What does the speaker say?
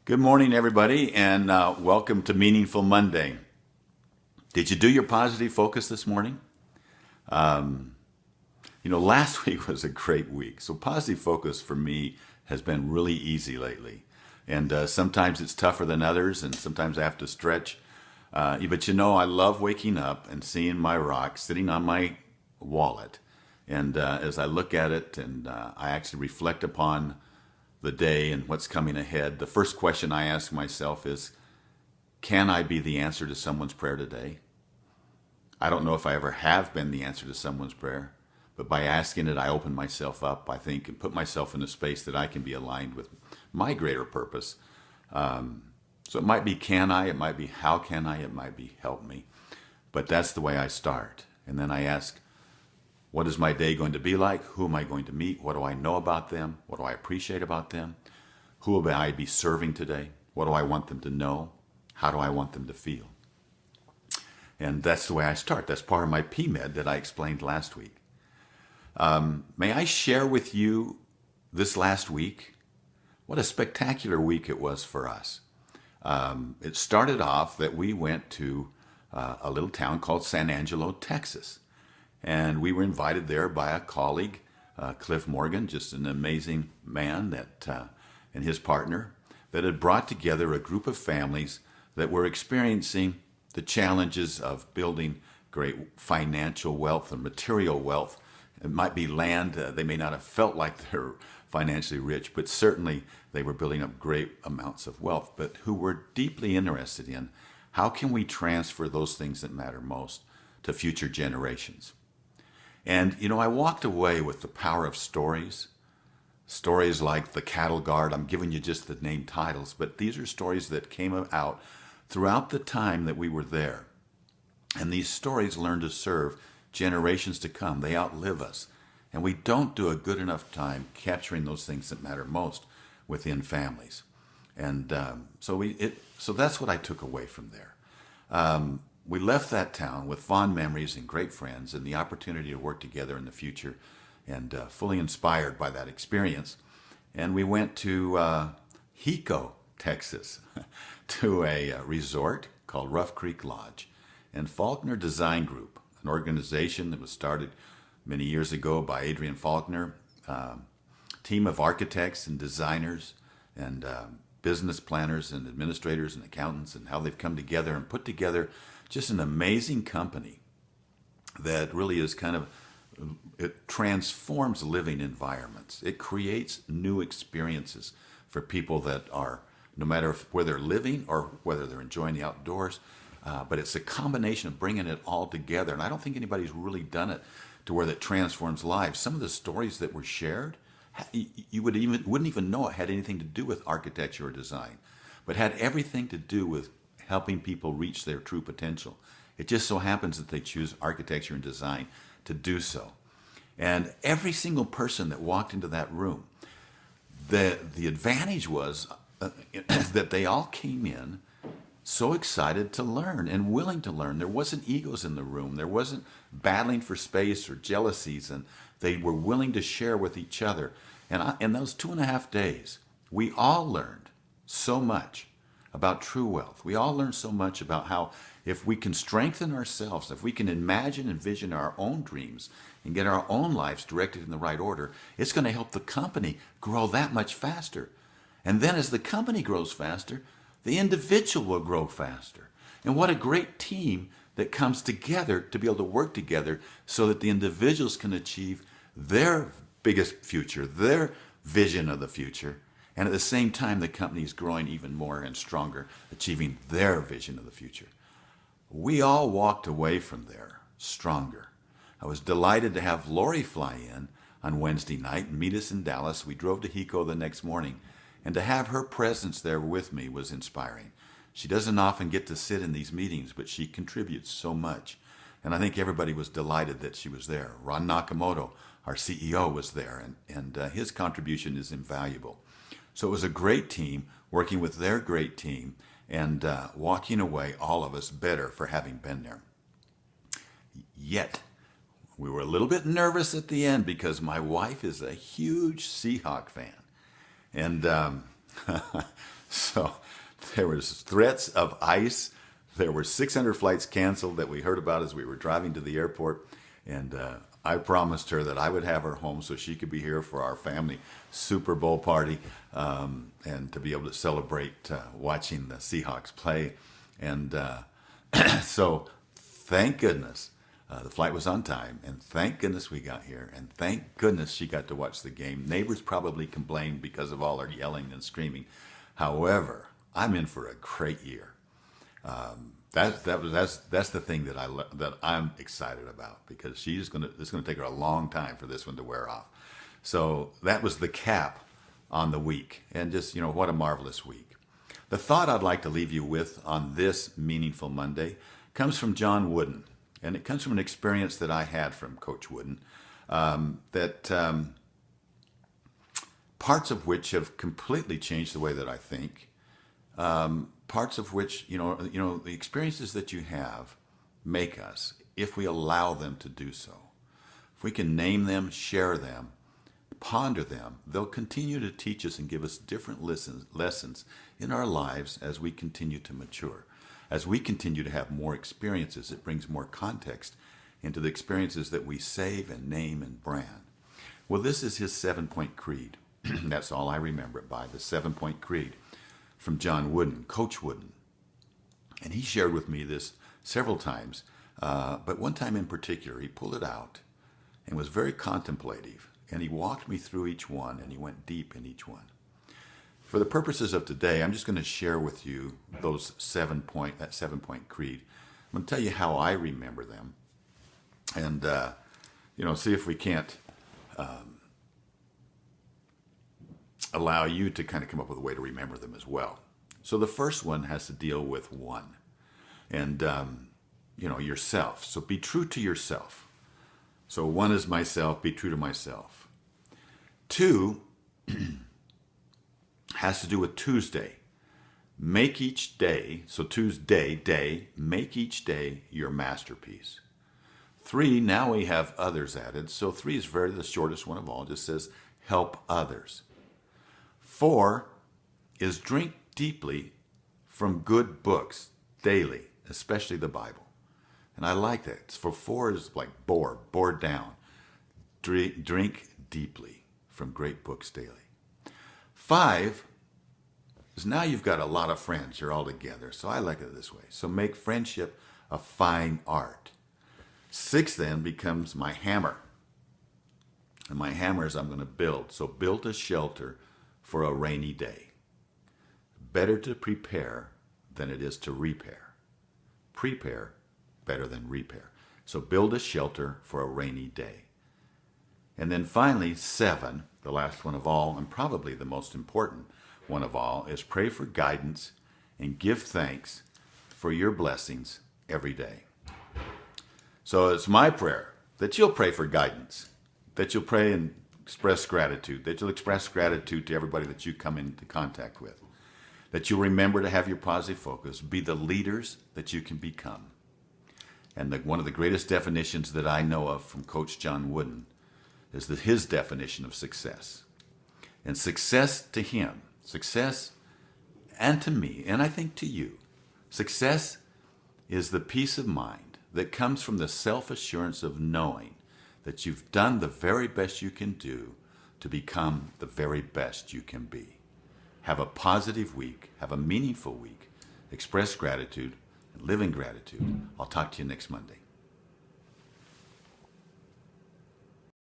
Good morning, everybody, and welcome to Meaningful Monday. Did you do your positive focus this morning? Last week was a great week. So, positive focus for me has been really easy lately. And sometimes it's tougher than others, and sometimes I have to stretch. But I love waking up and seeing my rock sitting on my wallet. And as I look at it and I actually reflect upon the day and what's coming ahead, the first question I ask myself is, can I be the answer to someone's prayer today? I don't know if I ever have been the answer to someone's prayer, but by asking it, I open myself up, I think, and put myself in a space that I can be aligned with my greater purpose. So it might be can I, it might be how can I, it might be help me. But that's the way I start. And then I ask, what is my day going to be like? Who am I going to meet? What do I know about them? What do I appreciate about them? Who will I be serving today? What do I want them to know? How do I want them to feel? And that's the way I start. That's part of my PMED that I explained last week. May I share with you this last week? What a spectacular week it was for us. It started off that we went to a little town called San Angelo, Texas. And we were invited there by a colleague, Cliff Morgan, just an amazing man and his partner, that had brought together a group of families that were experiencing the challenges of building great financial wealth and material wealth. It might be land. They may not have felt like they're financially rich, but certainly they were building up great amounts of wealth, but who were deeply interested in how can we transfer those things that matter most to future generations. And, I walked away with the power of stories. Stories like the Cattle Guard. I'm giving you just the name titles, but these are stories that came out throughout the time that we were there. And these stories learn to serve generations to come. They outlive us. And we don't do a good enough time capturing those things that matter most within families. And so that's what I took away from there. We left that town with fond memories and great friends and the opportunity to work together in the future and fully inspired by that experience. And we went to Hico, Texas, to a resort called Rough Creek Lodge. And Faulkner Design Group, an organization that was started many years ago by Adrian Faulkner, team of architects and designers and business planners and administrators and accountants, and how they've come together and put together just an amazing company that really is it transforms living environments. It creates new experiences for people that are, no matter where they're living or whether they're enjoying the outdoors, but it's a combination of bringing it all together. And I don't think anybody's really done it to where that transforms lives. Some of the stories that were shared, you wouldn't even know it had anything to do with architecture or design, but had everything to do with helping people reach their true potential. It just so happens that they choose architecture and design to do so. And every single person that walked into that room, the advantage was that they all came in so excited to learn and willing to learn. There wasn't egos in the room. There wasn't battling for space or jealousies, and they were willing to share with each other. And in those 2.5 days, we all learned so much about true wealth. We all learned so much about how if we can strengthen ourselves, if we can imagine and vision our own dreams and get our own lives directed in the right order, it's going to help the company grow that much faster. And then as the company grows faster, the individual will grow faster. And what a great team that comes together to be able to work together so that the individuals can achieve their biggest future, their vision of the future. And at the same time, the company is growing even more and stronger, achieving their vision of the future. We all walked away from there stronger. I was delighted to have Lori fly in on Wednesday night and meet us in Dallas. We drove to Hico the next morning, and to have her presence there with me was inspiring. She doesn't often get to sit in these meetings, but she contributes so much. And I think everybody was delighted that she was there. Ron Nakamoto, our CEO, was there, and his contribution is invaluable. So it was a great team working with their great team and walking away, all of us, better for having been there. Yet, we were a little bit nervous at the end because my wife is a huge Seahawk fan. And So there was threats of ice. There were 600 flights canceled that we heard about as we were driving to the airport. And I promised her that I would have her home so she could be here for our family Super Bowl party, and to be able to celebrate watching the Seahawks play. And so thank goodness the flight was on time, and thank goodness we got here, and thank goodness she got to watch the game. Neighbors probably complained because of all our yelling and screaming. However, I'm in for a great year. That's the thing that I'm excited about, because it's gonna take her a long time for this one to wear off. So that was the cap on the week, and just what a marvelous week. The thought I'd like to leave you with on this meaningful Monday comes from John Wooden, and it comes from an experience that I had from Coach Wooden, parts of which have completely changed the way that I think. Parts of which, the experiences that you have make us, if we allow them to do so. If we can name them, share them, ponder them, they'll continue to teach us and give us different lessons in our lives as we continue to mature. As we continue to have more experiences, it brings more context into the experiences that we save and name and brand. Well, this is his 7-point creed. That's all I remember it by, the 7-point creed from John Wooden, Coach Wooden. And he shared with me this several times, but one time in particular, he pulled it out and was very contemplative, and he walked me through each one, and he went deep in each one. For the purposes of today, I'm just going to share with you that 7-point creed. I'm going to tell you how I remember them, and see if we can't allow you to kind of come up with a way to remember them as well. So the first one has to deal with one, and yourself. So be true to yourself. So one is myself, be true to myself. 2 has to do with Tuesday. Make each day, so Tuesday, make each day your masterpiece. 3, now we have others added. So 3 is the shortest one of all, just says help others. 4 is drink deeply from good books daily, especially the Bible. And I like that. For 4 is like bored down. Drink deeply from great books daily. 5 is now you've got a lot of friends. You're all together. So I like it this way. So make friendship a fine art. 6 then becomes my hammer. And my hammer is I'm going to build. So build a shelter for a rainy day. Better to prepare than it is to repair. Prepare better than repair. So build a shelter for a rainy day. And then finally, 7, the last one of all, and probably the most important one of all, is pray for guidance and give thanks for your blessings every day. So it's my prayer that you'll pray for guidance, that you'll pray and express gratitude, that you'll express gratitude to everybody that you come into contact with, that you'll remember to have your positive focus, be the leaders that you can become. And one of the greatest definitions that I know of from Coach John Wooden is his definition of success. And success to him, success and to me, and I think to you, success is the peace of mind that comes from the self-assurance of knowing that you've done the very best you can do to become the very best you can be. Have a positive week, have a meaningful week, express gratitude, and live in gratitude. I'll talk to you next Monday.